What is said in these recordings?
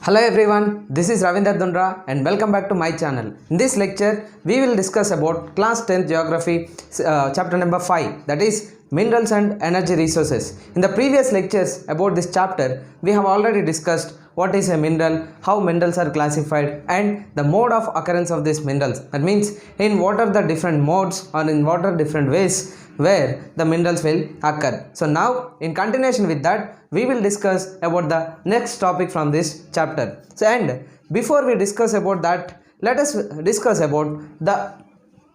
Hello everyone, this is Ravindra Dundra and welcome back to my channel. In this lecture, we will discuss about class 10th geography chapter number 5, that is minerals and energy resources. In the previous lectures about this chapter, we have already discussed what is a mineral, how minerals are classified and the mode of occurrence of these minerals. That means in what are the different modes or in what are different ways where the minerals will occur. So now in continuation with that, we will discuss about the next topic from this chapter. So and before we discuss about that, let us discuss about the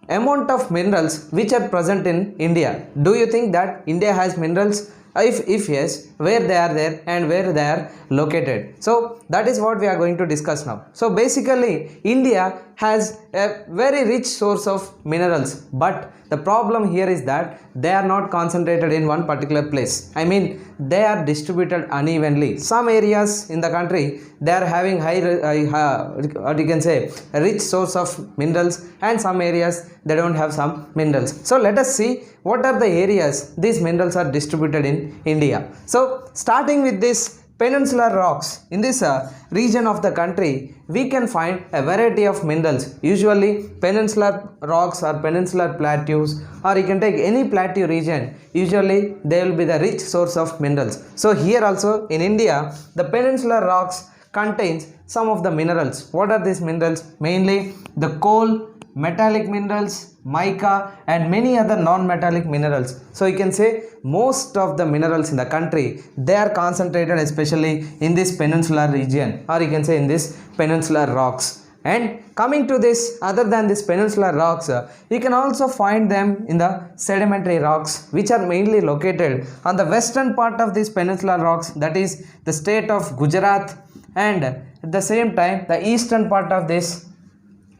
amount of minerals which are present in India. Do you think that India has minerals? If yes, where they are there and where they are located. So that is what we are going to discuss now. So basically India has a very rich source of minerals, but the problem here is that they are not concentrated in one particular place. I mean, they are distributed unevenly. Some areas in the country, they are having what you can say, a rich source of minerals, and some areas they don't have some minerals. So let us see what are the areas these minerals are distributed in India. So starting with this peninsular rocks, in this region of the country we can find a variety of minerals. Usually peninsular rocks or peninsular plateaus, or you can take any plateau region, usually they will be the rich source of minerals. So here also in India, the peninsular rocks contains some of the minerals. What are these minerals? Mainly the coal, metallic minerals, mica and many other non-metallic minerals. So you can say most of the minerals in the country, they are concentrated especially in this peninsular region, or you can say in this peninsular rocks. And coming to this, other than this peninsular rocks, you can also find them in the sedimentary rocks, which are mainly located on the western part of these peninsular rocks, that is the state of Gujarat, and at the same time the eastern part of this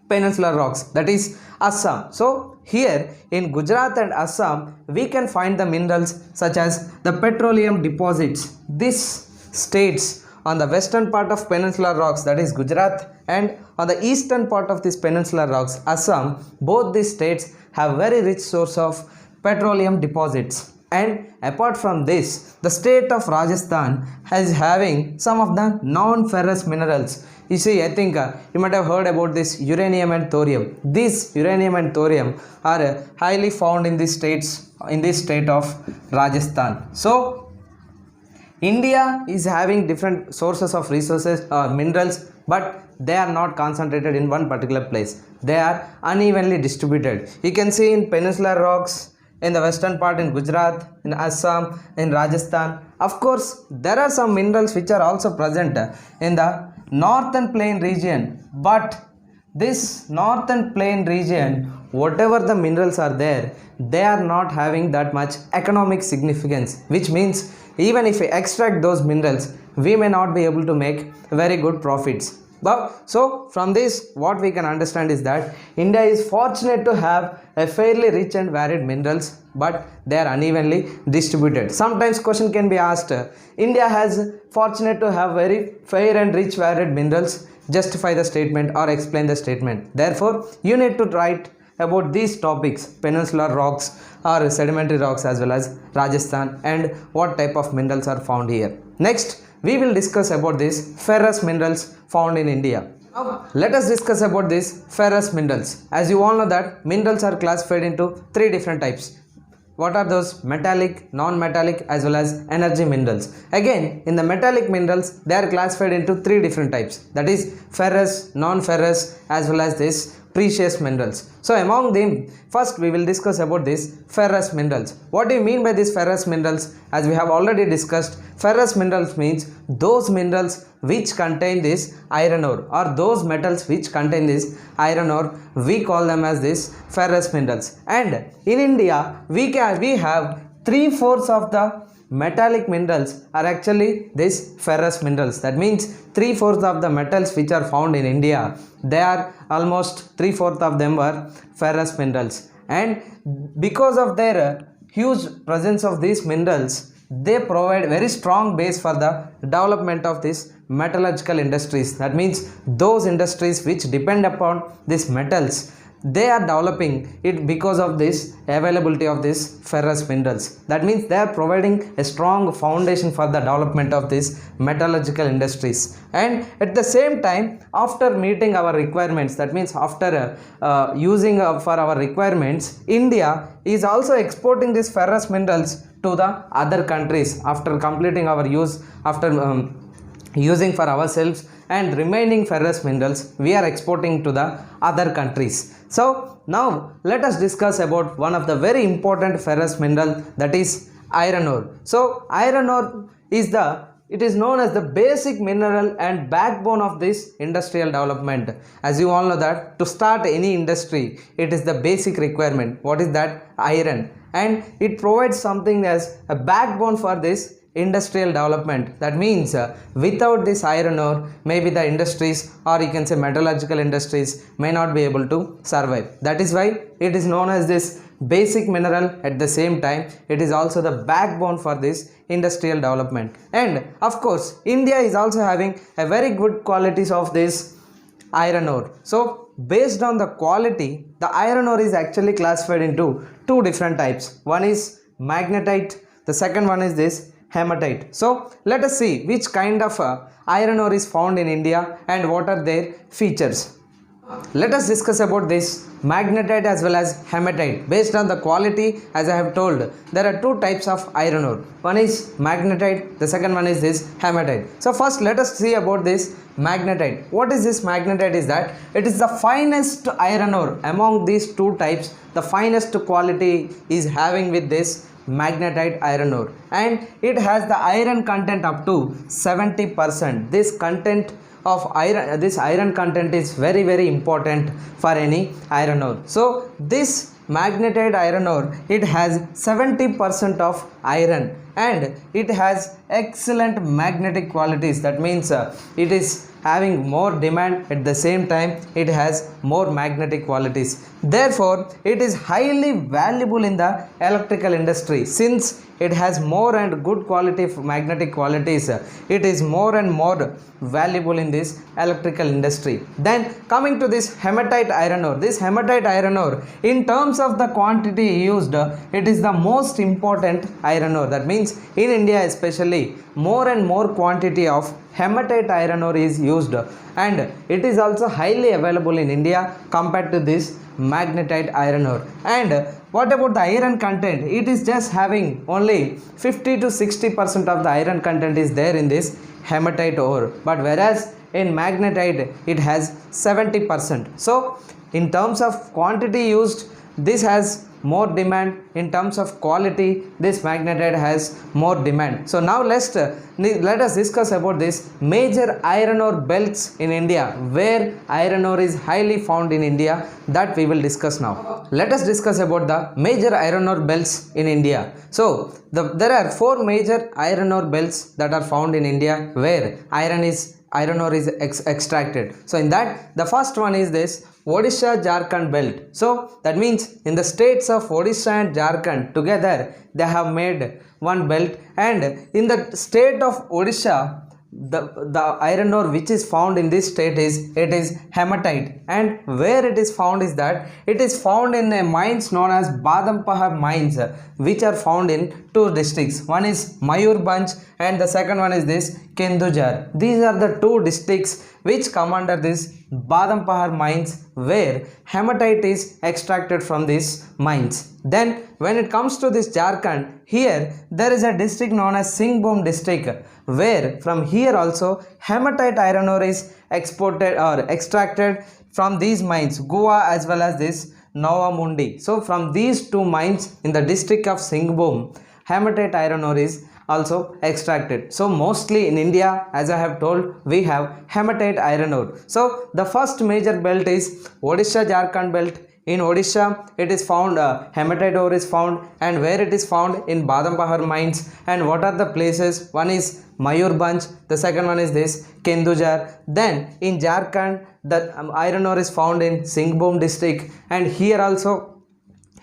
peninsular rocks, that is Assam. So here in Gujarat and Assam we can find the minerals such as the petroleum deposits. These states on the western part of peninsular rocks, that is Gujarat, and on the eastern part of this peninsular rocks, Assam, both these states have very rich source of petroleum deposits. And apart from this, the state of Rajasthan is having some of the non-ferrous minerals. You see, I think you might have heard about this uranium and thorium. These uranium and thorium are highly found in these states, in this state of Rajasthan. So India is having different sources of resources or minerals, but they are not concentrated in one particular place. They are unevenly distributed. You can see in peninsular rocks, in the western part in Gujarat, in Assam, in Rajasthan. Of course, there are some minerals which are also present in the northern plain region, but this northern plain region, whatever the minerals are there, they are not having that much economic significance, which means even if we extract those minerals, we may not be able to make very good profits. But so from this, what we can understand is that India is fortunate to have a fairly rich and varied minerals, but they are unevenly distributed. Sometimes question can be asked, India has fortunate to have very fair and rich varied minerals. Justify the statement or explain the statement. Therefore, you need to write about these topics, peninsular rocks or sedimentary rocks as well as Rajasthan, and what type of minerals are found here. Next, we will discuss about this ferrous minerals found in India. Now, let us discuss about this ferrous minerals. As you all know that minerals are classified into three different types. What are those? Metallic, non-metallic as well as energy minerals. Again, in the metallic minerals, they are classified into three different types. That is ferrous, non-ferrous as well as this precious minerals. So among them, first we will discuss about this ferrous minerals. What do you mean by these ferrous minerals? As we have already discussed, ferrous minerals means those minerals which contain this iron ore, or those metals which contain this iron ore, we call them as this ferrous minerals. And in India, we have 3/4 of the metallic minerals are actually these ferrous minerals. That means 3/4 of the metals which are found in India, they are almost 3/4 of them were ferrous minerals. And because of their huge presence of these minerals, they provide very strong base for the development of these metallurgical industries. That means those industries which depend upon these metals, they are developing it because of this availability of this ferrous minerals. That means they are providing a strong foundation for the development of these metallurgical industries. And at the same time, after meeting our requirements, that means after using for our requirements, India is also exporting these ferrous minerals to the other countries after completing our use, after using for ourselves, and remaining ferrous minerals we are exporting to the other countries. So now let us discuss about one of the very important ferrous mineral, that is iron ore. So iron ore is it is known as the basic mineral and backbone of this industrial development. As you all know that to start any industry, it is the basic requirement. What is that? Iron. And it provides something as a backbone for this industrial development. That means without this iron ore, maybe the industries, or you can say metallurgical industries, may not be able to survive. That is why it is known as this basic mineral. At the same time, it is also the backbone for this industrial development. And of course, India is also having a very good qualities of this iron ore. So based on the quality, the iron ore is actually classified into two different types. One is magnetite, the second one is this hematite. So let us see which kind of iron ore is found in India and what are their features. Let us discuss about this magnetite as well as hematite. Based on the quality, as I have told, there are two types of iron ore. One is magnetite, the second one is this hematite. So first let us see about this magnetite. What is this magnetite? Is that it is the finest iron ore among these two types. The finest quality is having with this magnetite iron ore, and it has the iron content up to 70%. This content of iron, this iron content is very important for any iron ore. So this magnetite iron ore, it has 70% of iron and it has excellent magnetic qualities. That means it is having more demand, at the same time it has more magnetic qualities. Therefore it is highly valuable in the electrical industry. Since it has more and good quality of magnetic qualities, it is more and more valuable in this electrical industry. Then coming to this hematite iron ore, this hematite iron ore, in terms of the quantity used, it is the most important iron ore. That means in India especially, more and more quantity of hematite iron ore is used, and it is also highly available in India compared to this magnetite iron ore. And what about the iron content? It is just having only 50 to 60% of the iron content is there in this hematite ore, but whereas in magnetite it has 70%. So in terms of quantity used, this has more demand. In terms of quality, this magnetite has more demand. So now let us discuss about this major iron ore belts in India, where iron ore is highly found in India, that we will discuss now. Let us discuss about the major iron ore belts in India. So there are four major iron ore belts that are found in India where iron ore is extracted. So in that, the first one is this Odisha Jharkhand belt. So that means in the states of Odisha and Jharkhand together, they have made one belt, and in the state of Odisha, the iron ore which is found in this state is hematite, and where it is found is that it is found in a mines known as Badampahar mines, which are found in two districts. One is Mayurbhanj and the second one is this Kendujar. These are the two districts which come under this Badampahar mines, where hematite is extracted from these mines. Then when it comes to this Jharkhand, here there is a district known as Singhbhum district, where from here also hematite iron ore is exported or extracted from these mines, Goa as well as this Navamundi. So from these two mines in the district of Singhbhum, hematite iron ore is also extracted. So mostly in India, as I have told, we have hematite iron ore. So the first major belt is Odisha Jharkhand belt. In Odisha, it is found, hematite ore is found, and where it is found in Badampahar mines. And what are the places? One is Mayurbhanj, the second one is this Kendujar. Then in Jharkhand, the iron ore is found in Singhbhum district, and here also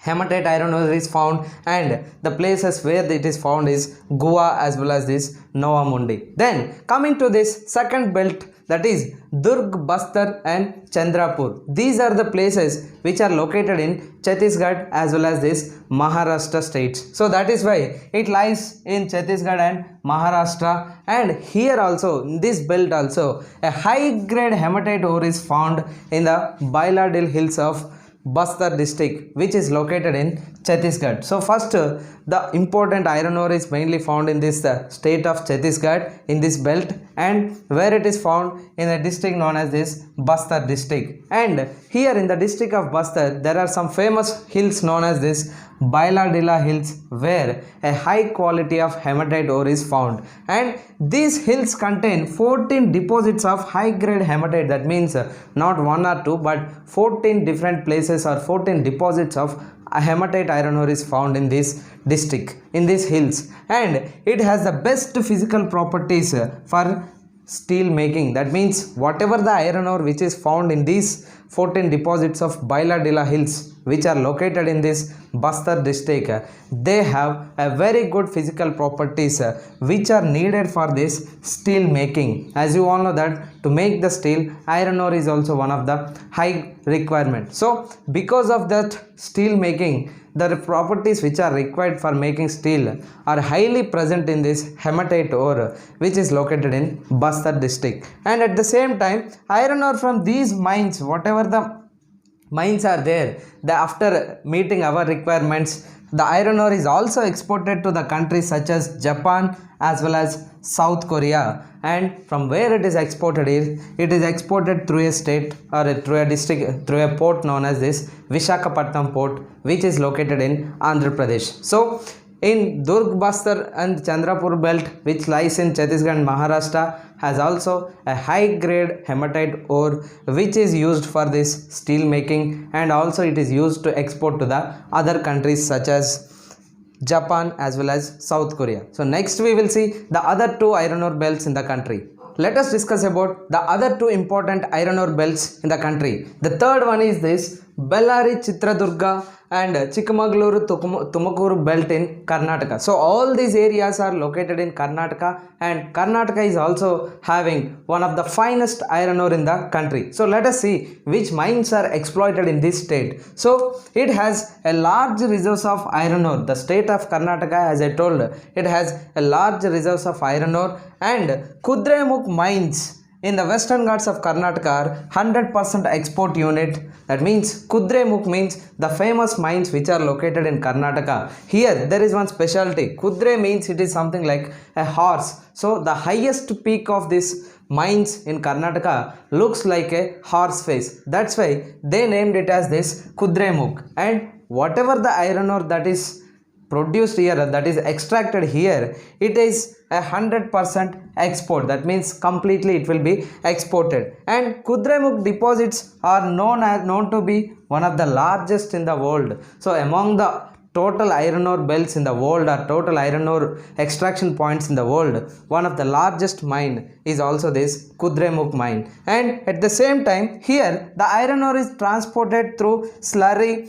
hematite iron ore is found, and the places where it is found is Goa as well as this Nova Mundi. Then coming to this second belt, that is Durg, Bastar and Chandrapur. These are the places which are located in Chhattisgarh as well as this Maharashtra states. So that is why it lies in Chhattisgarh and Maharashtra, and here also in this belt also a high grade hematite ore is found in the Bailadil hills of Bastar district, which is located in Chhattisgarh. So first the important iron ore is mainly found in this state of Chhattisgarh in this belt, and where it is found in a district known as this Bastar district. And here in the district of Bastar there are some famous hills known as this Bailadila hills, where a high quality of hematite ore is found, and these hills contain 14 deposits of high grade hematite. That means not one or two but 14 different places or 14 deposits of hematite iron ore is found in this district, in these hills, and it has the best physical properties for steel making. That means whatever the iron ore which is found in these 14 deposits of Bailadila hills which are located in this Bastar district, they have a very good physical properties which are needed for this steel making. As you all know that to make the steel, iron ore is also one of the high requirement. So because of that steel making, the properties which are required for making steel are highly present in this hematite ore which is located in Bastar district. And at the same time, iron ore from these mines, whatever the mines are there, after meeting our requirements, the iron ore is also exported to the countries such as Japan as well as South Korea. And from where it is exported is, it is exported through a state or through a district, through a port known as this Vishakhapatnam port, which is located in Andhra Pradesh. So in Durg, Bastar and Chandrapur belt, which lies in Chhattisgarh and Maharashtra, has also a high grade hematite ore which is used for this steel making, and also it is used to export to the other countries such as Japan as well as South Korea. So next we will see the other two iron ore belts in the country. Let us discuss about the other two important iron ore belts in the country. The third one is this Bellary, Chitradurga and Chikmagaluru, Tumakuru belt in Karnataka. So all these areas are located in Karnataka, and Karnataka is also having one of the finest iron ore in the country. So let us see which mines are exploited in this state. So it has a large reserves of iron ore. The state of Karnataka, as I told, it has a large reserves of iron ore, and Kudremukh mines in the western Ghats of Karnataka are 100% export unit. That means Kudremukh means the famous mines which are located in Karnataka. Here there is one specialty. Kudre means it is something like a horse. So the highest peak of this mines in Karnataka looks like a horse face. That's why they named it as this Kudremukh. And whatever the iron ore that is produced here, that is extracted here, it is 100% export. That means completely it will be exported. And Kudremukh deposits are known to be one of the largest in the world. So among the total iron ore belts in the world, or total iron ore extraction points in the world, one of the largest mine is also this Kudremukh mine. And at the same time, here the iron ore is transported through slurry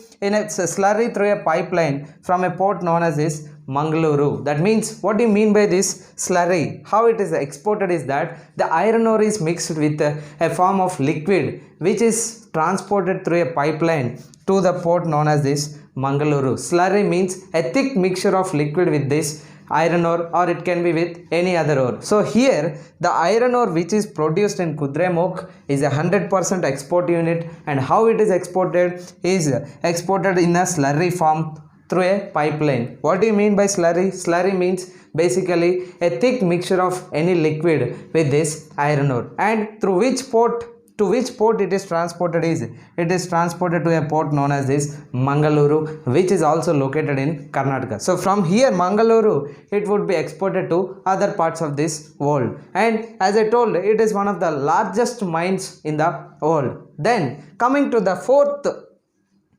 through a pipeline from a port known as this Mangaluru. That means, what do you mean by this slurry? How it is exported is that the iron ore is mixed with a form of liquid which is transported through a pipeline to the port known as this Mangaluru. Slurry means a thick mixture of liquid with this iron ore, or it can be with any other ore. So here the iron ore which is produced in Kudremukh is 100% export unit, and how it is exported is exported in a slurry form through a pipeline. What do you mean by slurry? Slurry means basically a thick mixture of any liquid with this iron ore. And through which port, to which port it is transported is, it is transported to a port known as this Mangaluru, which is also located in Karnataka. So from here Mangaluru, it would be exported to other parts of this world. And as I told, it is one of the largest mines in the world. Then coming to the fourth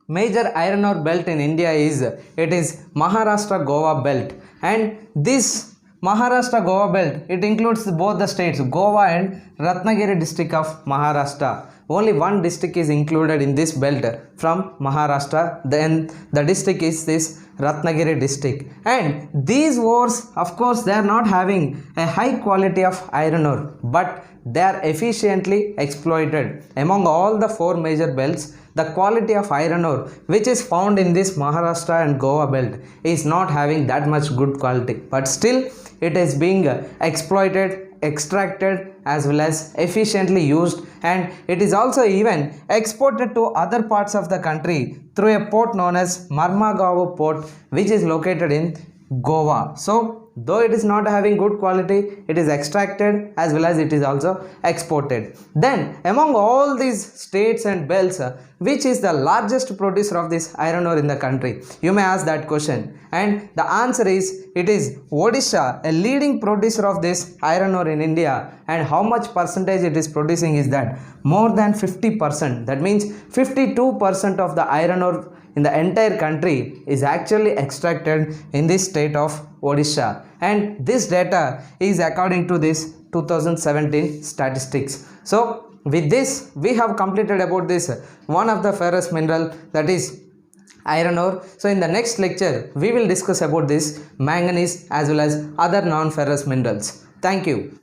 major iron ore belt in India is, it is Maharashtra Goa belt. And this Maharashtra Goa belt, it includes both the states Goa and Ratnagiri district of Maharashtra. Only one district is included in this belt from Maharashtra. Then the district is this Ratnagiri district. And these ores, of course, they are not having a high quality of iron ore, but they are efficiently exploited. Among all the four major belts, the quality of iron ore which is found in this Maharashtra and Goa belt is not having that much good quality, but still it is being exploited, extracted as well as efficiently used, and it is also even exported to other parts of the country through a port known as Marmagaon port, which is located in Goa. So though it is not having good quality, it is extracted as well as it is also exported. Then among all these states and belts, which is the largest producer of this iron ore in the country? You may ask that question, and the answer is it is Odisha, a leading producer of this iron ore in India. And how much percentage it is producing is that more than 50%. That means 52% of the iron ore in the entire country is actually extracted in this state of Odisha, and this data is according to this 2017 statistics. So with this we have completed about this one of the ferrous mineral, that is iron ore. So in the next lecture we will discuss about this manganese as well as other non-ferrous minerals. Thank you.